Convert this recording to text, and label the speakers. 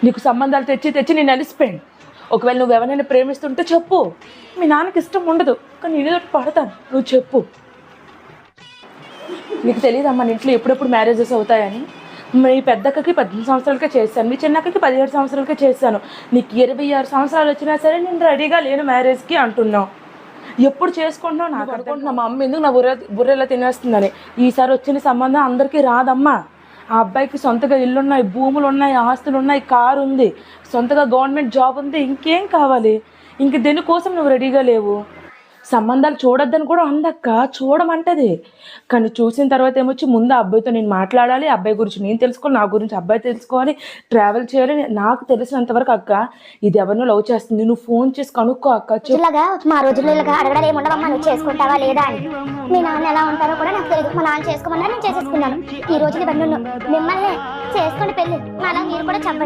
Speaker 1: నీకు సంబంధాలు తెచ్చి తెచ్చి నేను అలిసిపోయాను. ఒకవేళ నువ్వు ఎవరైనా ప్రేమిస్తుంటే చెప్పు. మీ నాన్నకి ఇష్టం ఉండదు, కానీ నేను పడతాను, నువ్వు చెప్పు. నీకు తెలియదమ్మా మన ఇంట్లో ఎప్పుడెప్పుడు మ్యారేజెస్ అవుతాయని. మీ పెద్దక్కకి 18 సంవత్సరాలకే చేశాను, మీ చిన్నక్కకి 17 సంవత్సరాలకే చేశాను. నీకు 26 సంవత్సరాలు వచ్చినా సరే నేను రెడీగా లేను మ్యారేజ్కి అంటున్నావు. ఎప్పుడు చేసుకుంటున్నావు నాకు అనుకుంటున్నా. మా అమ్మ ఎందుకు నా బుర్రెలా తినేస్తుందని. ఈసారి వచ్చిన సంబంధం అందరికీ రాదమ్మా. ఆ అబ్బాయికి సొంతగా ఇల్లున్నాయి, భూములు ఉన్నాయి, ఆస్తులు ఉన్నాయి, కారు ఉంది, సొంతగా గవర్నమెంట్ జాబ్ ఉంది. ఇంకేం కావాలి? ఇంక దేనికోసం నువ్వు రెడీగా లేవు. సంబంధాలు చూడొద్దని కూడా అందక్క, చూడమంటది. కానీ చూసిన తర్వాత ఏమొచ్చి ముందు ఆ అబ్బాయితో నేను మాట్లాడాలి, అబ్బాయి గురించి నేను తెలుసుకోవాలి, నా గురించి అబ్బాయి తెలుసుకోవాలి, ట్రావెల్ చేయాలి. నాకు తెలిసినంతవరకు అక్క ఇది ఎవరినో లవ్ చేస్తుంది. నువ్వు ఫోన్ చేసి కనుక్కో అక్క.
Speaker 2: ఇలాగా మా రోజుల్లో ఇలాగా అడగడాలు ఏముండవమ్మా, నువ్వు చేసుకుంటావా లేదా అని. మీ నాన్న ఎలా ఉంటారో కూడా నాకు తెలియదు. మా నాన్న చేసుకోమన్నా నేను చేసేసుకున్నాను. ఈ రోజులు ఇవన్నీ మిమ్మల్ని చేసుకోండి పెళ్ళి, అలా మీరు కూడా చెప్పండి.